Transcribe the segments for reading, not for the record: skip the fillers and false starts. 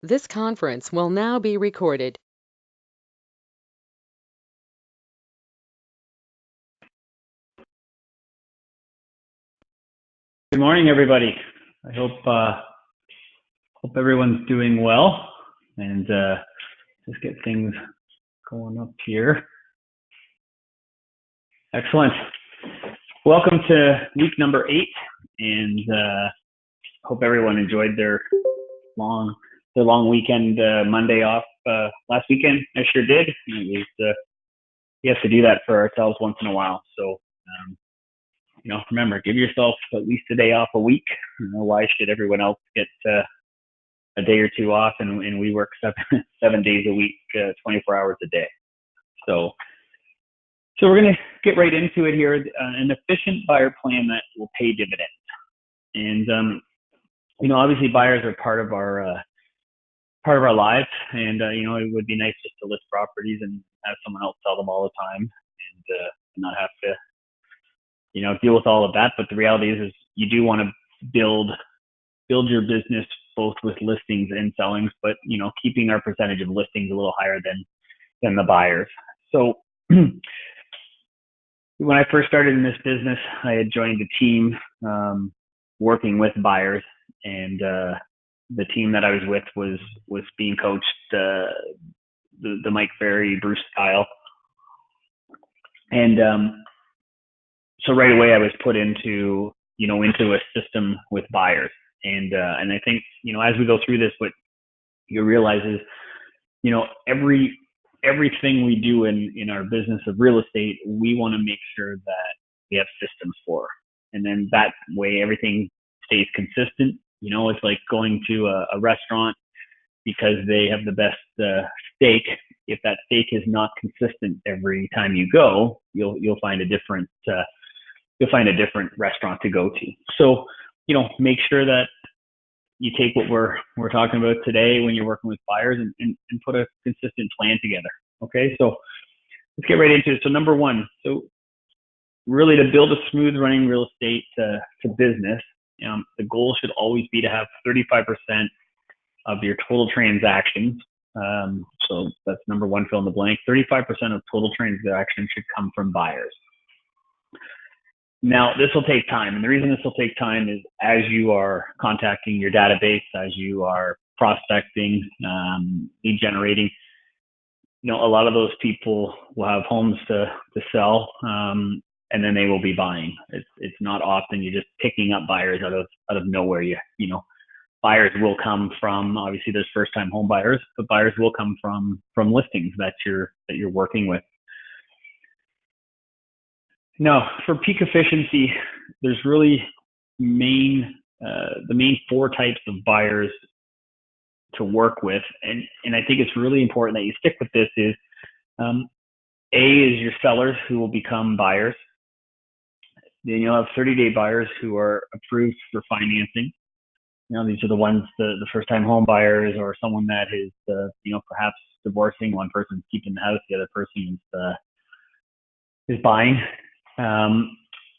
This conference will now be recorded. Good morning, everybody. I hope everyone's doing well, and just get things going up here. Excellent. Welcome to week number 8, and hope everyone enjoyed their long weekend. Monday off last weekend. I sure did. It was, we have to do that for ourselves once in a while. So remember, give yourself at least a day off a week. Why should everyone else get a day or two off, and we work 7 days a week, 24 hours a day. So we're going to get right into it here. An efficient buyer plan that will pay dividends. And obviously buyers are part of our lives, and it would be nice just to list properties and have someone else sell them all the time, and not have to deal with all of that. But the reality is you do want to build your business both with listings and sellings, but keeping our percentage of listings a little higher than the buyers. So when I first started in this business, I had joined a team working with buyers, and the team that I was with was being coached the Mike Ferry, Bruce style. And so right away I was put into a system with buyers. And I think, as we go through this, what you realize is, everything we do in our business of real estate, we want to make sure that we have systems for. And then that way everything stays consistent. It's like going to a restaurant because they have the best steak. If that steak is not consistent every time you go, you'll find a different restaurant to go to. So, make sure that you take what we're talking about today when you're working with buyers and put a consistent plan together. Okay, so let's get right into it. So number one, so really to build a smooth running real estate to business, the goal should always be to have 35% of your total transactions. So that's number one, fill in the blank. 35% of total transactions should come from buyers. Now, this will take time. And the reason this will take time is as you are contacting your database, as you are prospecting, lead generating, a lot of those people will have homes to sell, and then they will be buying. It's not often you're just picking up buyers out of nowhere. Buyers will come from, obviously there's first time home buyers, but buyers will come from listings that you're working with. Now, for peak efficiency, there's really the main 4 types of buyers to work with, and I think it's really important that you stick with this. Is A is your sellers who will become buyers. Then you'll have 30-day buyers who are approved for financing. These are the ones, the first-time home buyers, or someone that is perhaps divorcing. One person's keeping the house, the other person is buying.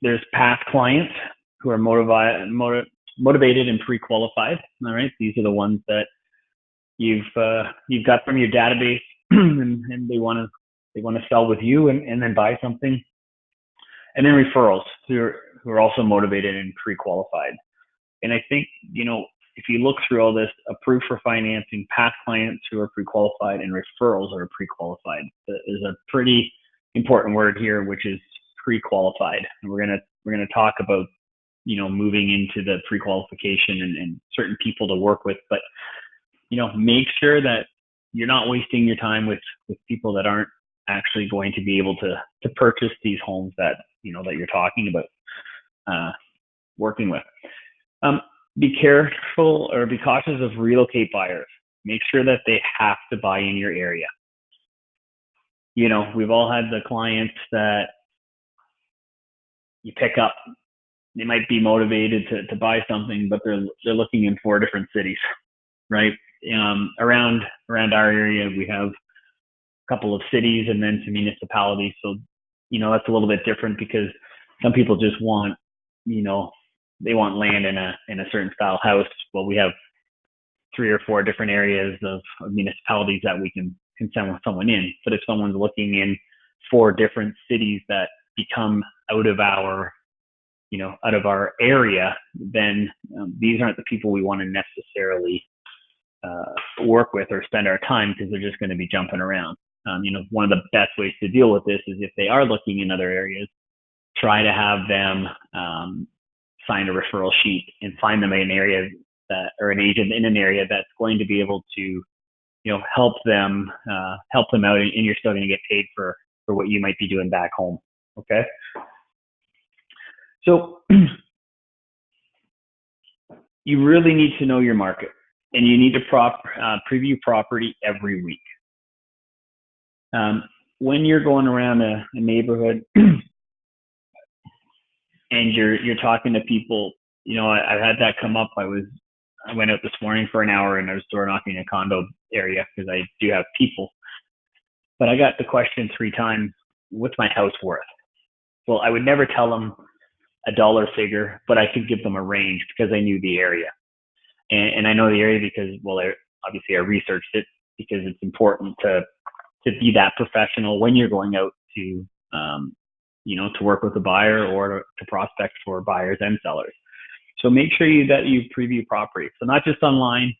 There's past clients who are motivated and pre-qualified. All right, these are the ones that you've got from your database, and they want to sell with you and then buy something. And then referrals who are also motivated and pre-qualified. And I think if you look through all this, approved for financing, past clients who are pre-qualified, and referrals are pre-qualified. There's a pretty important word here, which is pre-qualified, and we're gonna talk about moving into the pre-qualification and certain people to work with. But make sure that you're not wasting your time with people that aren't actually going to be able to purchase these homes that that you're talking about working with. Be careful or be cautious of relocate buyers. Make sure that they have to buy in your area. We've all had the clients that you pick up. They might be motivated to buy something, but they're looking in 4 different cities, right? Around our area, we have a couple of cities and then some municipalities. So, that's a little bit different because some people just want, they want land in a certain style house. Well, we have 3 or 4 different areas of municipalities that we can send someone in. But if someone's looking in 4 different cities that become out of our area, then these aren't the people we want to necessarily work with or spend our time, because they're just going to be jumping around. One of the best ways to deal with this is if they are looking in other areas, try to have them sign a referral sheet and find them an area or an agent in an area that's going to be able to, help them out, and you're still going to get paid for what you might be doing back home. Okay. So you really need to know your market, and you need to preview property every week. When you're going around a neighborhood and you're talking to people, I've had that come up. I went out this morning for an hour and I was door knocking a condo area because I do have people. But I got the question 3 times, what's my house worth? Well, I would never tell them a dollar figure, but I could give them a range because I knew the area. And I know the area because, well, obviously I researched it, because it's important to be that professional when you're going out to, to work with a buyer or to prospect for buyers and sellers. So make sure that you preview property. So not just online,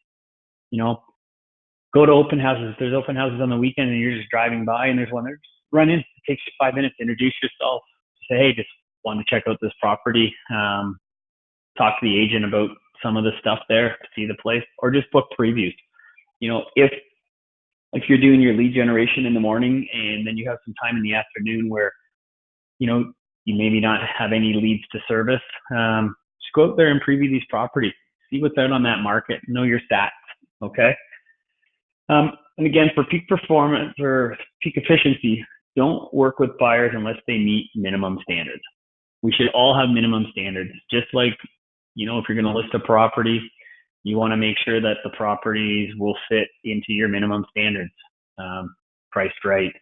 go to open houses. If there's open houses on the weekend and you're just driving by and there's one there, just run in. It takes you 5 minutes to introduce yourself. Say, hey, just want to check out this property. Talk to the agent about some of the stuff there to see the place, or just book previews. If you're doing your lead generation in the morning and then you have some time in the afternoon where, you maybe not have any leads to service, just go out there and preview these properties. See what's out on that market. Know your stats, okay? And again, for peak performance or peak efficiency, don't work with buyers unless they meet minimum standards. We should all have minimum standards. Just like, if you're going to list a property, you want to make sure that the properties will fit into your minimum standards, priced right,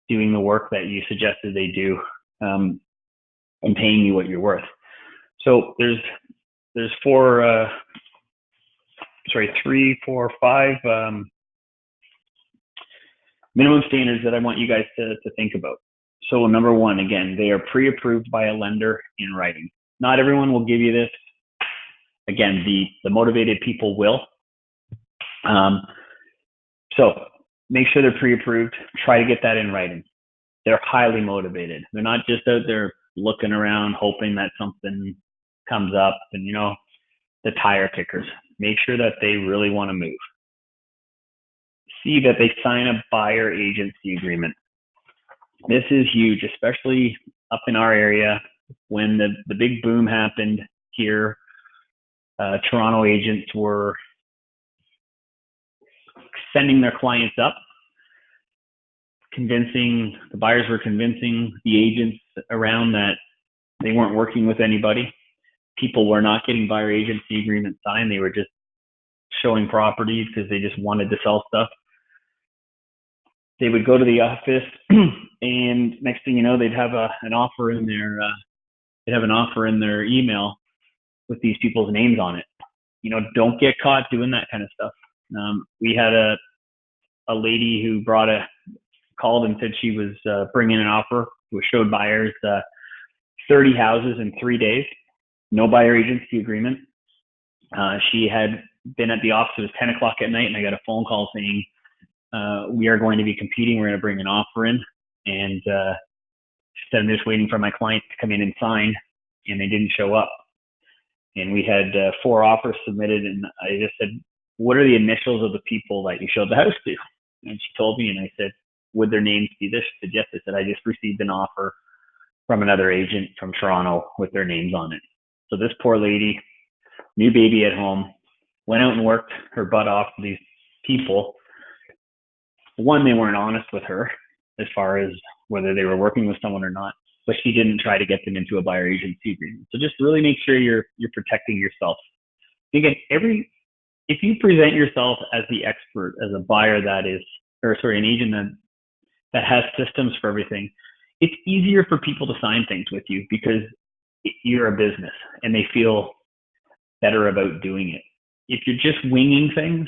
doing the work that you suggested they do, and paying you what you're worth. So there's 3, 4, 5 minimum standards that I want you guys to think about. So number 1, again, they are pre-approved by a lender in writing. Not everyone will give you this. Again, the motivated people will. So make sure they're pre-approved. Try to get that in writing. They're highly motivated. They're not just out there looking around, hoping that something comes up and, the tire kickers. Make sure that they really want to move. See that they sign a buyer agency agreement. This is huge, especially up in our area. When the big boom happened here, Toronto agents were sending their clients up, the buyers were convincing the agents around that they weren't working with anybody. People were not getting buyer agency agreements signed. They were just showing properties because they just wanted to sell stuff. They would go to the office and next thing you know, they'd have an offer in their email with these people's names on it. Don't get caught doing that kind of stuff. We had a lady who called and said she was bringing an offer, who showed buyers 30 houses in 3 days, no buyer agency agreement. She had been at the office. It was 10 o'clock at night, and I got a phone call saying, we are going to be competing. We're going to bring an offer in. And she said, I'm just waiting for my client to come in and sign, and they didn't show up. And we had 4 offers submitted, and I just said, what are the initials of the people that you showed the house to? And she told me, and I said, would their names be this? She said, yes. I said, I just received an offer from another agent from Toronto with their names on it. So this poor lady, new baby at home, went out and worked her butt off for these people. One, they weren't honest with her as far as whether they were working with someone or not, but she didn't try to get them into a buyer agency agreement. So just really make sure you're protecting yourself. Again, if you present yourself as the expert, as a buyer an agent that has systems for everything, it's easier for people to sign things with you because you're a business and they feel better about doing it. if you're just winging things,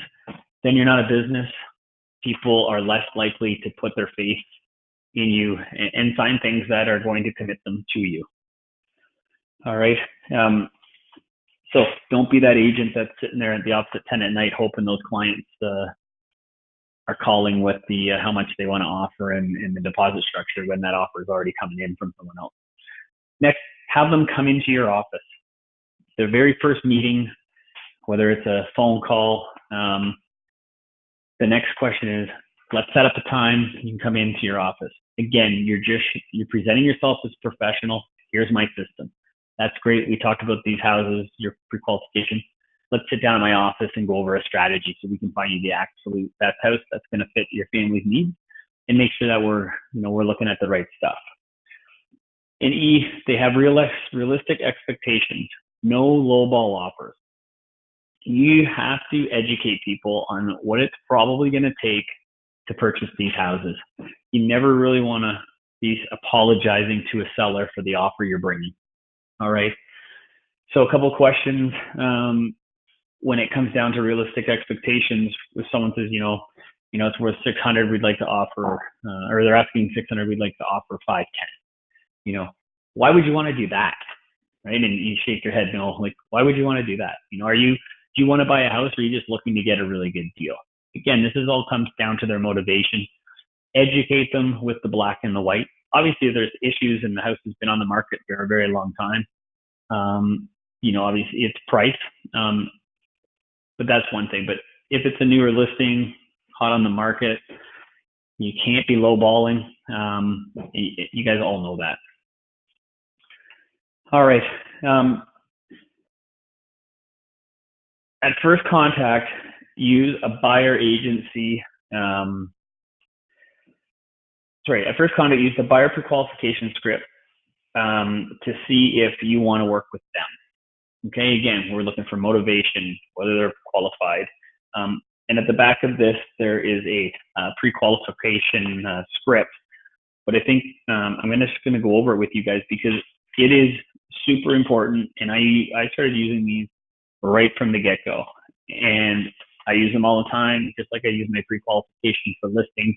then you're not a business. People are less likely to put their faith in you and sign things that are going to commit them to you. All right. So don't be that agent that's sitting there at the opposite tent at night hoping those clients are calling with the how much they want to offer and the deposit structure when that offer is already coming in from someone else. Next, have them come into your office. Their very first meeting, whether it's a phone call, the next question is, let's set up a time you can come into your office. Again, you're presenting yourself as professional. Here's my system. That's great. We talked about these houses, your pre-qualification. Let's sit down in my office and go over a strategy so we can find you the absolute best house that's going to fit your family's needs and make sure that we're looking at the right stuff. And E, they have realistic expectations, no lowball offers. You have to educate people on what it's probably going to take to purchase these houses. You never really want to be apologizing to a seller for the offer you're bringing. All right. So a couple of questions. When it comes down to realistic expectations, if someone says, it's worth 600, we'd like to offer, or they're asking 600, we'd like to offer 510. Why would you want to do that? Right? And you shake your head, no, like, why would you want to do that? Do you want to buy a house or are you just looking to get a really good deal? Again, this all comes down to their motivation. Educate them with the black and the white. Obviously, there's issues and the house has been on the market for a very long time. Obviously it's price, but that's one thing. But if it's a newer listing, hot on the market, you can't be lowballing. You guys all know that. All right. At first contact, use a buyer agency. At first contact, use the buyer pre-qualification script to see if you want to work with them. Okay, again, we're looking for motivation, whether they're qualified. And at the back of this, there is a pre-qualification script. But I think I'm just going to go over it with you guys because it is super important. And I started using these right from the get-go. And I use them all the time, just like I use my pre-qualification for listings.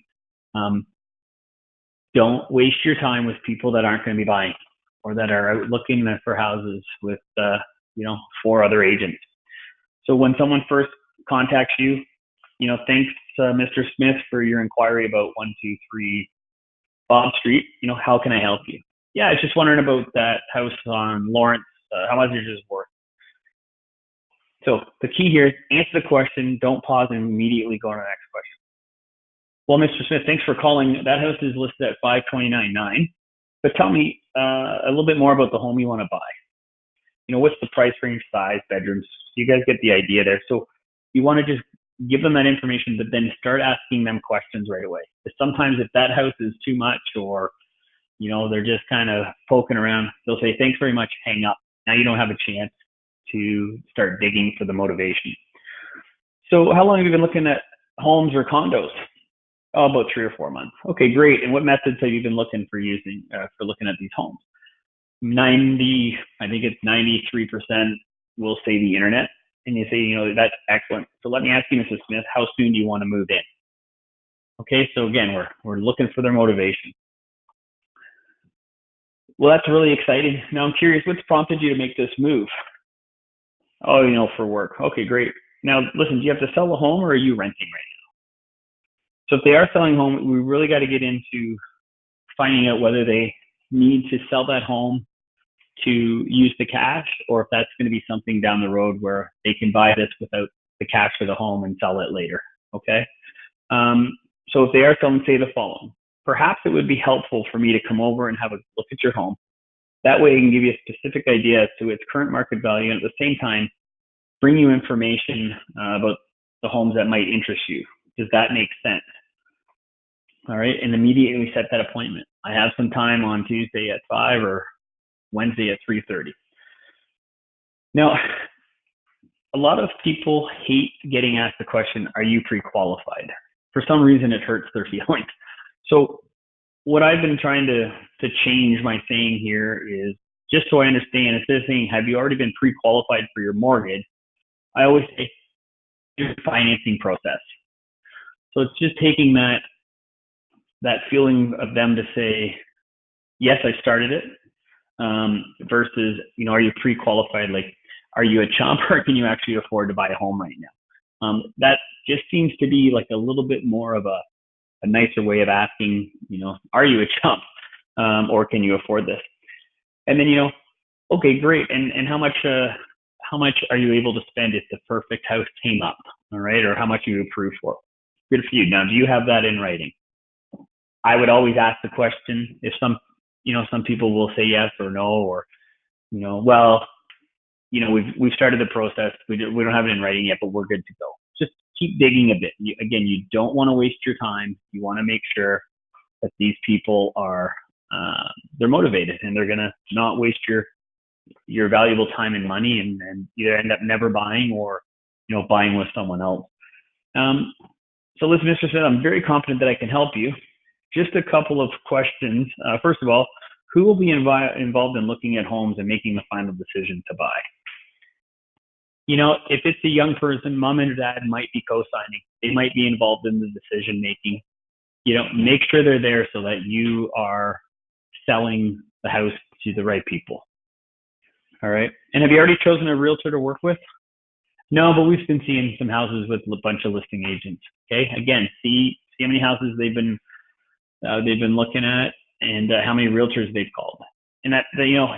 Don't waste your time with people that aren't going to be buying or that are out looking for houses with, 4 other agents. So when someone first contacts you, thanks, Mr. Smith, for your inquiry about 123 Bob Street. How can I help you? Yeah, I was just wondering about that house on Lawrence. How much is it worth? So the key here is answer the question. Don't pause and immediately go on to the next question. Well, Mr. Smith, thanks for calling. That house is listed at $529,900. But tell me a little bit more about the home you want to buy. What's the price range, size, bedrooms? You guys get the idea there. So you want to just give them that information, but then start asking them questions right away. Because sometimes if that house is too much or, they're just kind of poking around, they'll say, thanks very much, hang up. Now you don't have a chance to start digging for the motivation. So how long have you been looking at homes or condos? Oh, about 3 or 4 months. Okay, great. And what methods have you been looking for using for looking at these homes? I think it's 93% will say the internet. And you say, that's excellent. So let me ask you, Mrs. Smith, how soon do you want to move in? Okay, so again, we're looking for their motivation. Well, that's really exciting. Now I'm curious, what's prompted you to make this move? Oh, for work. Okay, great. Now listen, do you have to sell a home or are you renting right now? So if they are selling a home, we really got to get into finding out whether they need to sell that home to use the cash, or if that's going to be something down the road where they can buy this without the cash for the home and sell it later. Okay. So if they are selling, say the following, perhaps it would be helpful for me to come over and have a look at your home. That way I can give you a specific idea as to its current market value, and at the same time, bring you information about the homes that might interest you. Does that make sense? All right. And immediately set that appointment. I have some time on Tuesday at 5 or Wednesday at 3:30. Now, a lot of people hate getting asked the question, are you pre-qualified? For some reason, it hurts their feelings. So what I've been trying to change my saying here is, just so I understand, instead of saying, have you already been pre-qualified for your mortgage? I always say, your financing process. So it's just taking that feeling of them to say, yes, I started it, versus, are you pre-qualified? Like, are you a chump, or can you actually afford to buy a home right now? That just seems to be like a little bit more of a nicer way of asking, are you a chump, or can you afford this? And then, okay, great. And how much are you able to spend if the perfect house came up? All right. Or how much you approved for? Good for you. Now, do you have that in writing? I would always ask the question, if some people will say yes or no, or, well, we've started the process. We don't have it in writing yet, but we're good to go. Just keep digging a bit. Again, you don't want to waste your time. You want to make sure that these people are, they're motivated, and they're going to not waste your valuable time and money, and either end up never buying, or, buying with someone else. So listen, Mr. Smith, I'm very confident that I can help you. Just a couple of questions. First of all, who will be involved in looking at homes and making the final decision to buy? If it's a young person, mom and dad might be co-signing. They might be involved in the decision making. Make sure they're there so that you are selling the house to the right people. All right. And have you already chosen a realtor to work with? No, but we've been seeing some houses with a bunch of listing agents. Okay. Again, see how many houses they've been looking at, and how many realtors they've called. And that,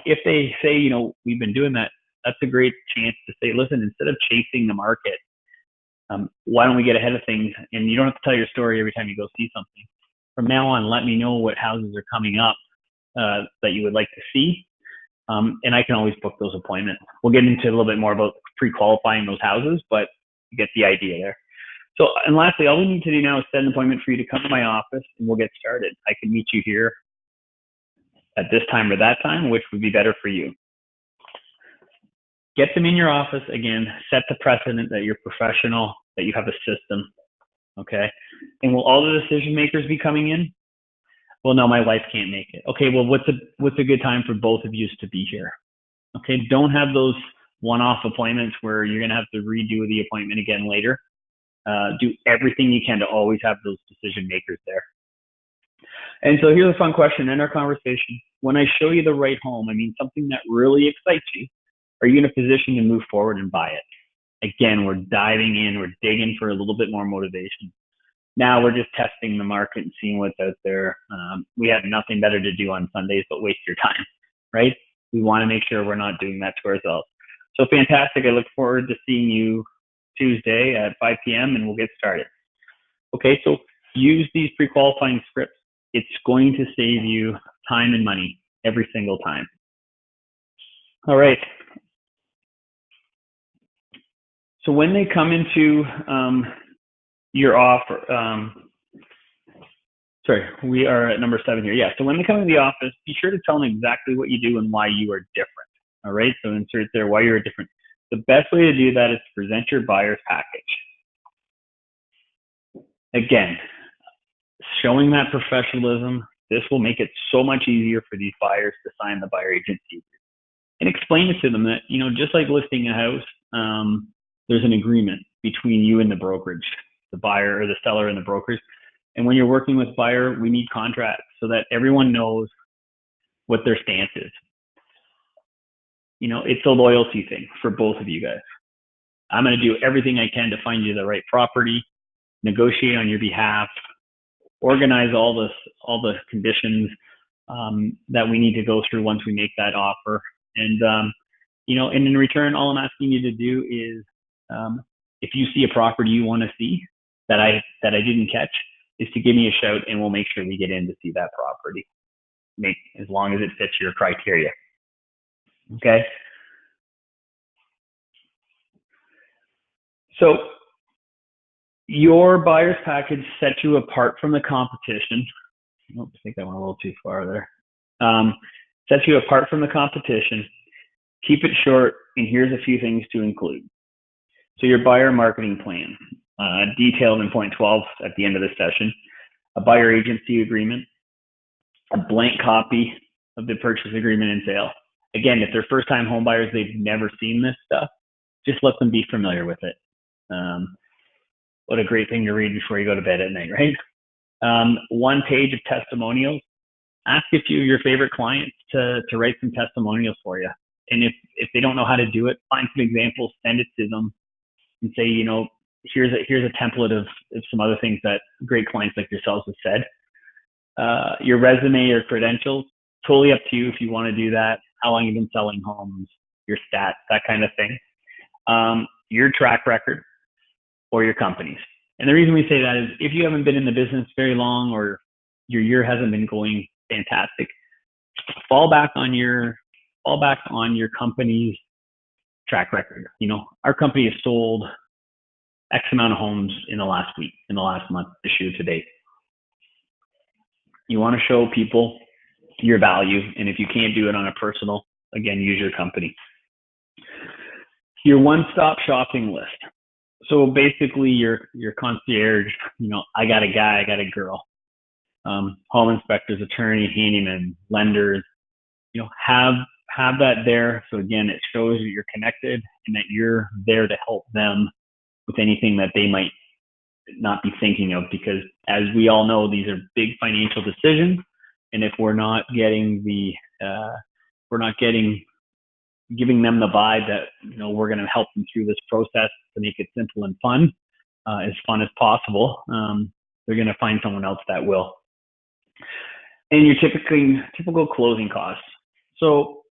if they say, we've been doing that, that's a great chance to say, listen, instead of chasing the market, why don't we get ahead of things? And you don't have to tell your story every time you go see something. From now on, let me know what houses are coming up that you would like to see. And I can always book those appointments. We'll get into a little bit more about pre-qualifying those houses, but you get the idea there. So, and lastly, all we need to do now is set an appointment for you to come to my office, and we'll get started. I can meet you here at this time or that time, which would be better for you. Get them in your office. Again, set the precedent that you're professional, that you have a system. Okay. And will all the decision makers be coming in? Well, no, my wife can't make it. Okay. Well, what's a good time for both of you to be here? Okay. Don't have those one-off appointments where you're going to have to redo the appointment again later. Do everything you can to always have those decision makers there. And so here's a fun question in our conversation. When I show you the right home, I mean something that really excites you, are you in a position to move forward and buy it? Again, we're diving in, we're digging for a little bit more motivation. Now we're just testing the market and seeing what's out there. We have nothing better to do on Sundays but waste your time, right? We want to make sure we're not doing that to ourselves. So fantastic. I look forward to seeing you Tuesday at 5 p.m. and we'll get started. Okay, so use these pre-qualifying scripts. It's going to save you time and money every single time. All right. So when they come into your offer, we are at number 7 here. Yeah, so when they come into the office, be sure to tell them exactly what you do and why you are different. All right, so insert there why you're different. The best way to do that is to present your buyer's package. Again, showing that professionalism, this will make it so much easier for these buyers to sign the buyer agency. And explain it to them that, just like listing a house, there's an agreement between you and the brokerage, the buyer or the seller and the brokers. And when you're working with buyer, we need contracts so that everyone knows what their stance is. It's a loyalty thing for both of you guys. I'm going to do everything I can to find you the right property, negotiate on your behalf, organize all the conditions that we need to go through once we make that offer. And, and in return, all I'm asking you to do is, if you see a property you want to see that I didn't catch, is to give me a shout and we'll make sure we get in to see that property, as long as it fits your criteria. Okay. So your buyer's package sets you apart from the competition. Oops, I think I went a little too far there. Sets you apart from the competition. Keep it short, and here's a few things to include. So your buyer marketing plan, detailed in point 12 at the end of the session, a buyer agency agreement, a blank copy of the purchase agreement and sale. Again, if they're first-time home buyers, they've never seen this stuff, just let them be familiar with it. what a great thing to read before you go to bed at night, right? One page of testimonials. Ask a few of your favorite clients to write some testimonials for you. And if they don't know how to do it, find some examples, send it to them, and say, here's a template of some other things that great clients like yourselves have said. Your resume or credentials, totally up to you if you want to do that. How long you've been selling homes, your stats, that kind of thing. Your track record or your company's. And the reason we say that is if you haven't been in the business very long or your year hasn't been going fantastic, fall back on your company's track record. Our company has sold X amount of homes in the last week, in the last month, this year to date. You want to show people your value, and if you can't do it on a personal, again, use your company. Your one-stop shopping list. So basically your concierge, I got a guy, I got a girl, home inspectors, attorney, handyman, lenders, have that there. So again, it shows that you're connected and that you're there to help them with anything that they might not be thinking of, because as we all know, these are big financial decisions. And if we're not getting giving them the vibe that, we're going to help them through this process to make it simple and fun as possible, they're going to find someone else that will. And your typical closing costs. So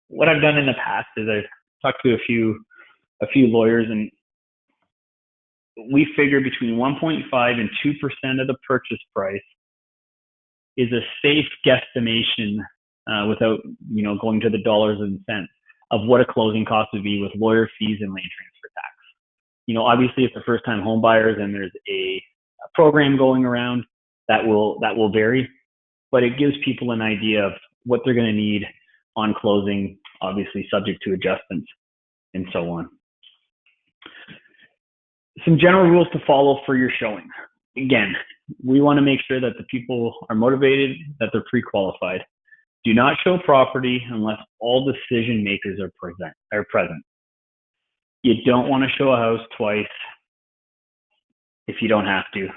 what I've done in the past is I've talked to a few lawyers, and we figure between 1.5 and 2% of the purchase price is a safe guesstimation without, going to the dollars and cents of what a closing cost would be with lawyer fees and land transfer tax. Obviously, if they're first-time home buyers and there's a program going around, that will vary, but it gives people an idea of what they're going to need on closing, obviously subject to adjustments and so on. Some general rules to follow for your showing. Again, we want to make sure that the people are motivated, that they're pre-qualified. Do not show property unless all decision makers are present. You don't want to show a house twice if you don't have to.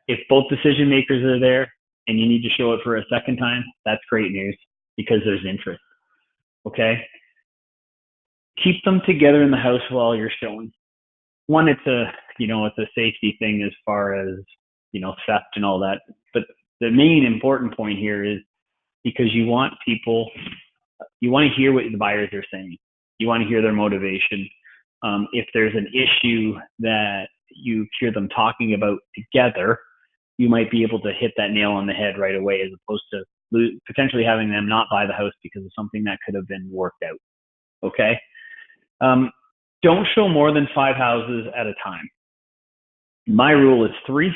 If both decision makers are there and you need to show it for a second time, that's great news because there's interest. Okay? Keep them together in the house while you're showing. One, it's a safety thing as far as, theft and all that. But the main important point here is because you want to hear what the buyers are saying. You want to hear their motivation. If there's an issue that you hear them talking about together, you might be able to hit that nail on the head right away, as opposed to potentially having them not buy the house because of something that could have been worked out. Okay? Don't show more than 5 houses at a time. My rule is 3,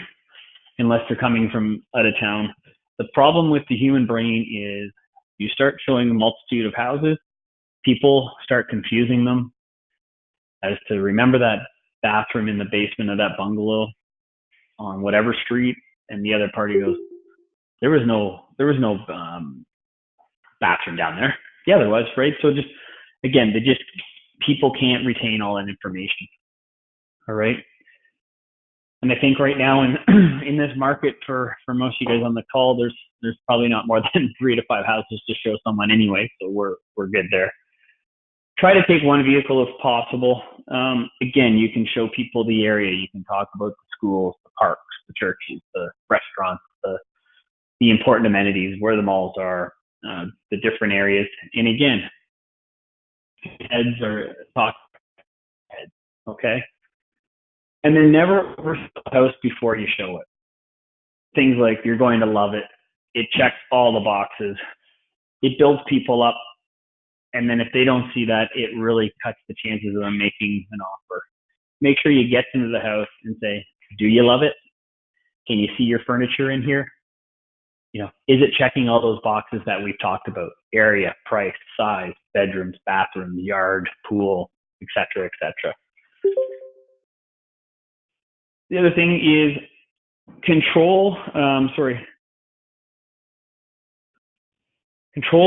unless they're coming from out of town. The problem with the human brain is you start showing a multitude of houses, people start confusing them as to remember that bathroom in the basement of that bungalow on whatever street, and the other party goes, there was no bathroom down there. Yeah, there was, right? So just, again, people can't retain all that information. All right. And I think right now in this market for most of you guys on the call, there's probably not more than 3 to 5 houses to show someone anyway. So we're good there. Try to take one vehicle if possible. Again, you can show people the area. You can talk about the schools, the parks, the churches, the restaurants, the important amenities, where the malls are, the different areas. And again, heads or talk heads, okay? And then never oversell the house before you show it. Things like, you're going to love it. It checks all the boxes. It builds people up. And then if they don't see that, it really cuts the chances of them making an offer. Make sure you get into the house and say, do you love it? Can you see your furniture in here? Is it checking all those boxes that we've talked about? Area, price, size, bedrooms, bathrooms, yard, pool, etc., etc. The other thing is control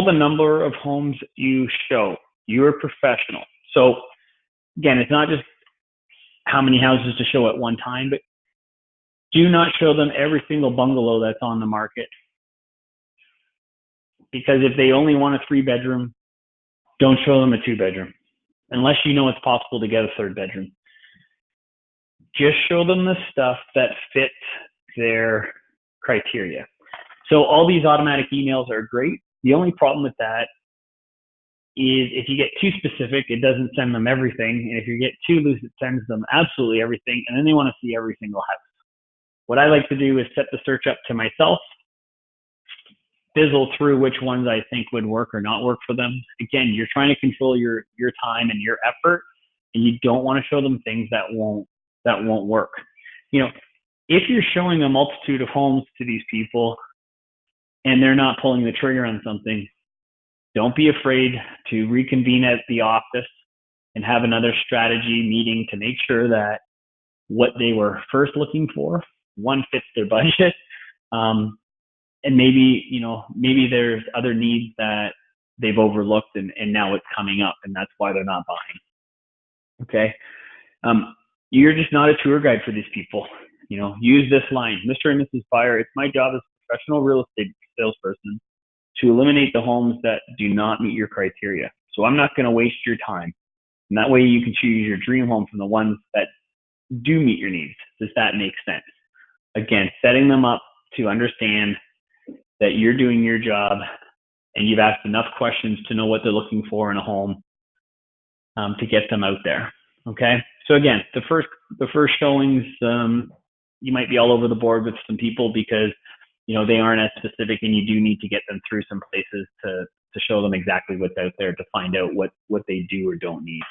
the number of homes you show. You're a professional. So again, it's not just how many houses to show at one time, but do not show them every single bungalow that's on the market. Because if they only want a 3-bedroom, don't show them a 2-bedroom, unless you know it's possible to get a 3rd bedroom. Just show them the stuff that fits their criteria. So all these automatic emails are great. The only problem with that is if you get too specific, it doesn't send them everything. And if you get too loose, it sends them absolutely everything. And then they want to see every single house. What I like to do is set the search up to myself, fizzle through which ones I think would work or not work for them. Again, you're trying to control your time and your effort, and you don't want to show them things that won't work. If you're showing a multitude of homes to these people and they're not pulling the trigger on something, don't be afraid to reconvene at the office and have another strategy meeting to make sure that what they were first looking for, one, fits their budget, and maybe there's other needs that they've overlooked and now it's coming up, and that's why they're not buying. Okay. You're just not a tour guide for these people. Use this line: Mr. and Mrs. Buyer, it's my job as a professional real estate salesperson to eliminate the homes that do not meet your criteria. So I'm not going to waste your time. And that way you can choose your dream home from the ones that do meet your needs. Does that make sense? Again, setting them up to understand that you're doing your job and you've asked enough questions to know what they're looking for in a home to get them out there. Okay. So again, the first showings, you might be all over the board with some people because they aren't as specific, and you do need to get them through some places to show them exactly what's out there to find out what they do or don't need.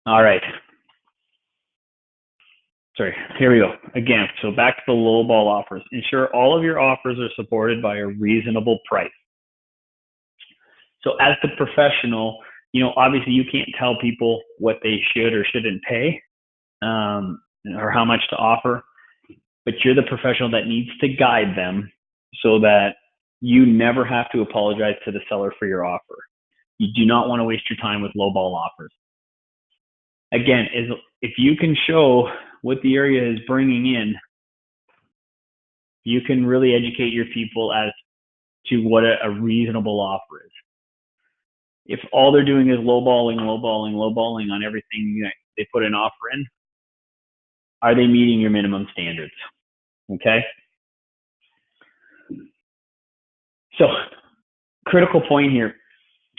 All right. Sorry, here we go. Again, so back to the lowball offers. Ensure all of your offers are supported by a reasonable price. So as the professional, obviously you can't tell people what they should or shouldn't pay or how much to offer, but you're the professional that needs to guide them so that you never have to apologize to the seller for your offer. You do not want to waste your time with lowball offers. Again, if you can show what the area is bringing in, you can really educate your people as to what a reasonable offer is. If all they're doing is lowballing on everything they put an offer in, are they meeting your minimum standards? Okay. So, critical point here: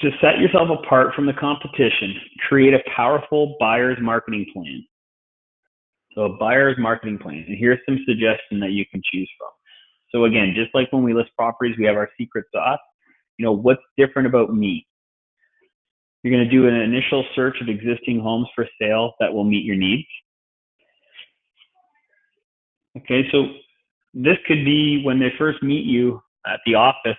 to set yourself apart from the competition, create a powerful buyer's marketing plan. So a buyer's marketing plan. And here's some suggestions that you can choose from. So again, just like when we list properties, we have our secret sauce. What's different about me? You're going to do an initial search of existing homes for sale that will meet your needs. Okay, so this could be when they first meet you at the office.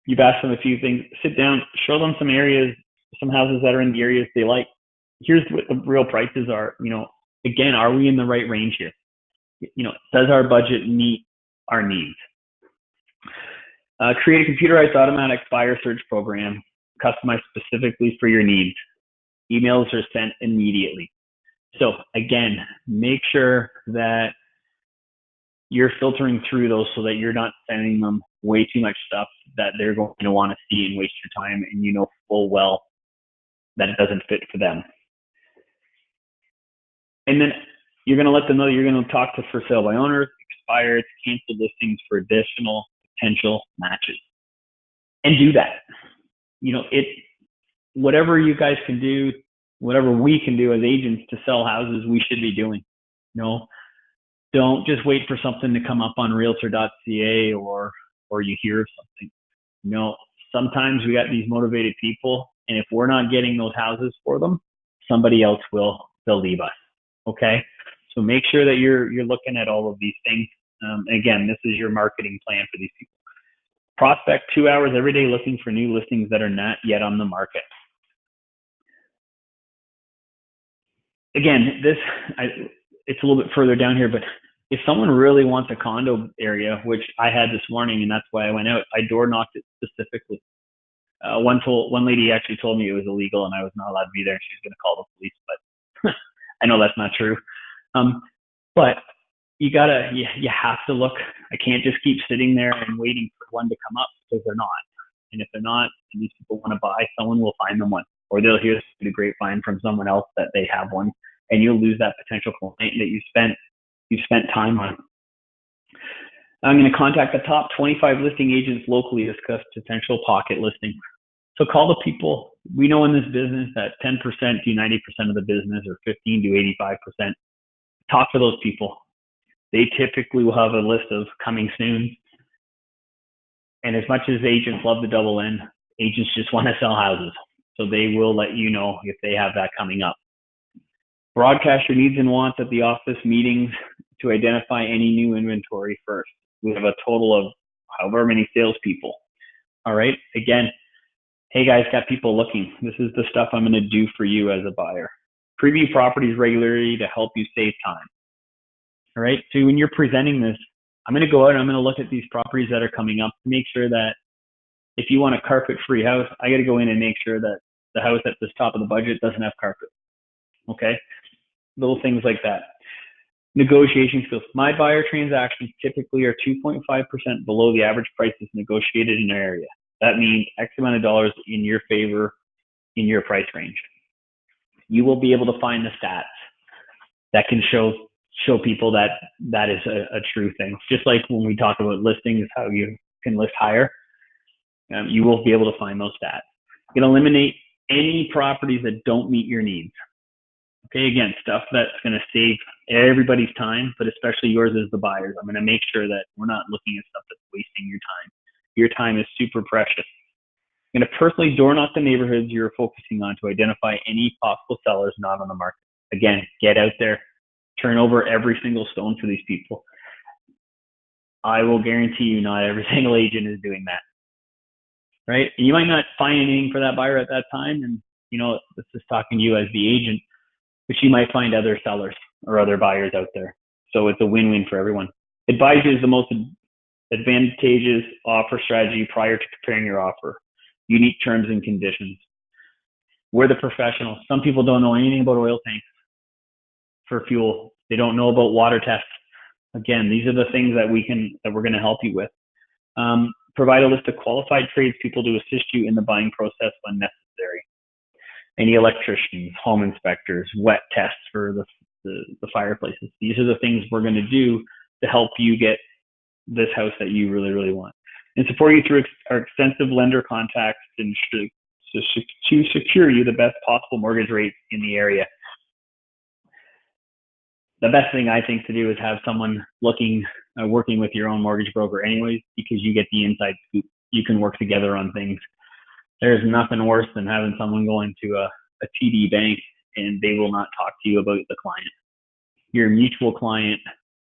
You've asked them a few things. Sit down, show them some areas, some houses that are in the areas they like. Here's what the real prices are. Again, are we in the right range here? Does our budget meet our needs? Create a computerized automatic buyer search program customized specifically for your needs. Emails are sent immediately. So again, make sure that you're filtering through those so that you're not sending them way too much stuff that they're going to want to see and waste your time, and full well that it doesn't fit for them. And then you're going to let them know you're going to talk to for sale by owners, expired, canceled listings for additional potential matches. And do that. Whatever you guys can do, whatever we can do as agents to sell houses, we should be doing. Don't just wait for something to come up on realtor.ca or you hear of something. Sometimes we got these motivated people, and if we're not getting those houses for them, somebody else will. They'll leave us. Okay, so make sure that you're looking at all of these things. Again, this is your marketing plan for these people. Prospect 2 hours every day looking for new listings that are not yet on the market. Again, it's a little bit further down here, but if someone really wants a condo area, which I had this morning, and that's why I went out, I door knocked it specifically. One lady actually told me it was illegal and I was not allowed to be there. And she was going to call the police, but I know that's not true. But you have to look. I can't just keep sitting there and waiting for one to come up, because they're not. And if they're not, and these people want to buy, someone will find them one, or they'll hear the grapevine from someone else that they have one, and you'll lose that potential client that you've spent time on. I'm going to contact the top 25 listing agents locally to discuss potential pocket listings. So call the people. We know in this business that 10% do 90% of the business, or 15 to 85%. Talk to those people. They typically will have a list of coming soon. And as much as agents love to double in, agents just want to sell houses. So they will let you know if they have that coming up. Broadcast your needs and wants at the office meetings to identify any new inventory first. We have a total of however many salespeople. All right. Again, hey guys, got people looking. This is the stuff I'm going to do for you as a buyer. Preview properties regularly to help you save time. All right. So when you're presenting this, I'm going to go out and I'm going to look at these properties that are coming up to make sure that if you want a carpet-free house, I got to go in and make sure that the house at the top of the budget doesn't have carpet. Okay. Little things like that. Negotiation skills. My buyer transactions typically are 2.5% below the average prices negotiated in your area. That means X amount of dollars in your favor in your price range. You will be able to find the stats that can show people that that is a true thing. Just like when we talk about listings, how you can list higher, you will be able to find those stats. You can eliminate any properties that don't meet your needs. Okay, again, stuff that's going to save everybody's time, but especially yours as the buyers. I'm going to make sure that we're not looking at stuff that's wasting your time. Your time is super precious. I'm going to personally door knock the neighborhoods you're focusing on to identify any possible sellers not on the market. Again, get out there, turn over every single stone for these people. I will guarantee you not every single agent is doing that, right? And you might not find anything for that buyer at that time, and this is talking to you as the agent, but you might find other sellers or other buyers out there. So it's a win-win for everyone. Advisor is the most advantageous offer strategy prior to preparing your offer. Unique terms and conditions. We're the professionals. Some people don't know anything about oil tanks for fuel. They don't know about water tests. Again, these are the things that we're going to help you with. Provide a list of qualified tradespeople to assist you in the buying process when necessary. Any electricians, home inspectors, wet tests for the fireplaces. These are the things we're going to do to help you get this house that you really, really want. And support you through our extensive lender contacts to secure you the best possible mortgage rates in the area. The best thing I think to do is have someone working with your own mortgage broker anyways, because you get the inside scoop. You can work together on things. There's nothing worse than having someone go into a TD bank and they will not talk to you about the client. Your mutual client,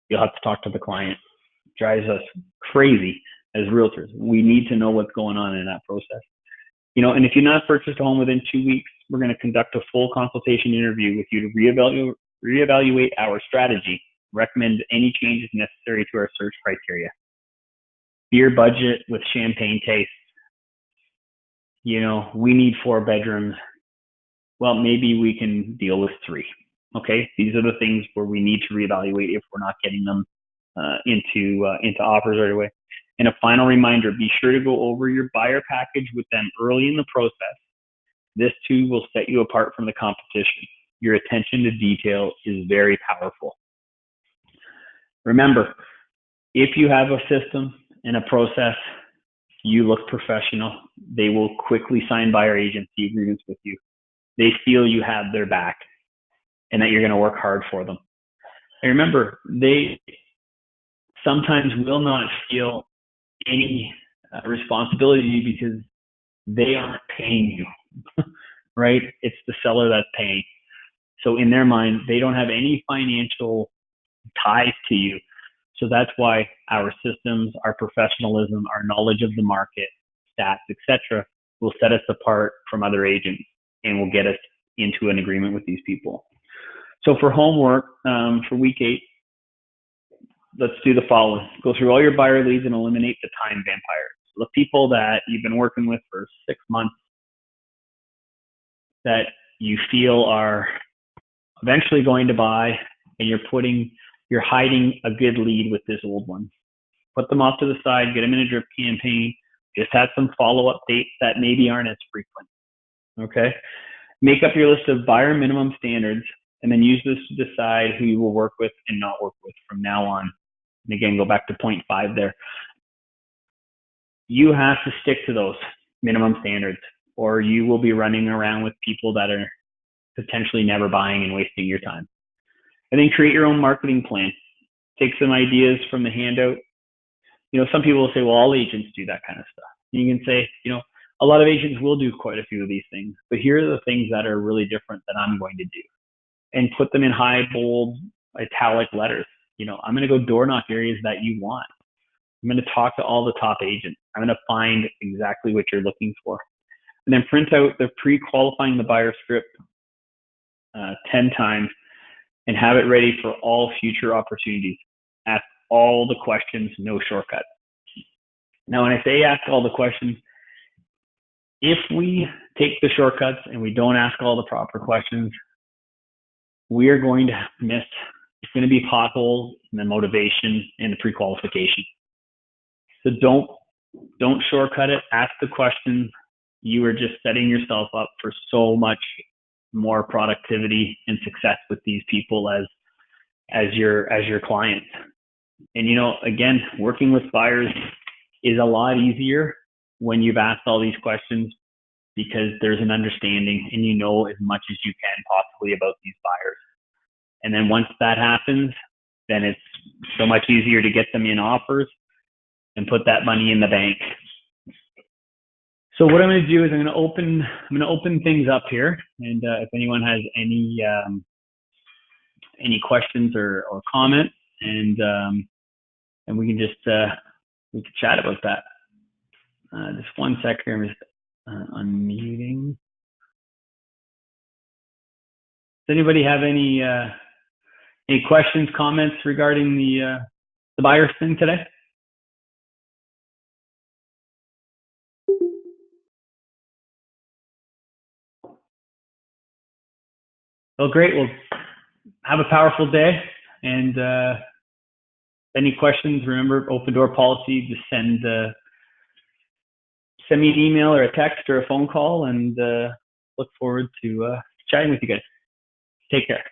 you'll have to talk to the client. It drives us crazy as realtors. We need to know what's going on in that process. And if you're not purchased a home within 2 weeks, we're going to conduct a full consultation interview with you to reevaluate our strategy, recommend any changes necessary to our search criteria. Beer budget with champagne taste. We need 4 bedrooms. Well, maybe we can deal with 3. Okay, these are the things where we need to reevaluate if we're not getting them into offers right away. And a final reminder, be sure to go over your buyer package with them early in the process. This too will set you apart from the competition. Your attention to detail is very powerful. Remember, if you have a system and a process, you look professional. They will quickly sign buyer agency agreements with you. They feel you have their back and that you're going to work hard for them. And remember, they sometimes will not feel any responsibility because they aren't paying you, right? It's the seller that's paying. So in their mind, they don't have any financial ties to you. So that's why our systems, our professionalism, our knowledge of the market, stats, etc., will set us apart from other agents and will get us into an agreement with these people. So for homework, for week 8, let's do the following. Go through all your buyer leads and eliminate the time vampires. the people that you've been working with for 6 months that you feel are eventually going to buy, and you're hiding a good lead with this old one. Put them off to the side, get them in a drip campaign, just have some follow-up dates that maybe aren't as frequent. Okay? Make up your list of buyer minimum standards, and then use this to decide who you will work with and not work with from now on. And again, go back to point 5 there. You have to stick to those minimum standards, or you will be running around with people that are potentially never buying and wasting your time. And then create your own marketing plan. Take some ideas from the handout. Some people will say, well, all agents do that kind of stuff. And you can say, a lot of agents will do quite a few of these things, but here are the things that are really different that I'm going to do. And put them in high, bold, italic letters. I'm going to go door knock areas that you want. I'm going to talk to all the top agents. I'm going to find exactly what you're looking for. And then print out the pre-qualifying the buyer script 10 times and have it ready for all future opportunities. Ask all the questions, no shortcuts. Now, when I say ask all the questions, if we take the shortcuts and we don't ask all the proper questions, we are going to miss. It's going to be potholes in the motivation and the pre-qualification. So don't shortcut it. Ask the questions. You are just setting yourself up for so much more productivity and success with these people as your clients. And again, working with buyers is a lot easier when you've asked all these questions, because there's an understanding and you know as much as you can possibly about these buyers. And then once that happens, then it's so much easier to get them in offers and put that money in the bank. So what I'm going to do is I'm going to open things up here, and if anyone has any questions or comments, and we can just we can chat about that. Just 1 second, I'm just unmuting. Does anybody have any questions, comments regarding the buyers thing today? Well, great. Well, have a powerful day. And any questions, remember, open door policy, just send me an email or a text or a phone call, and look forward to chatting with you guys. Take care.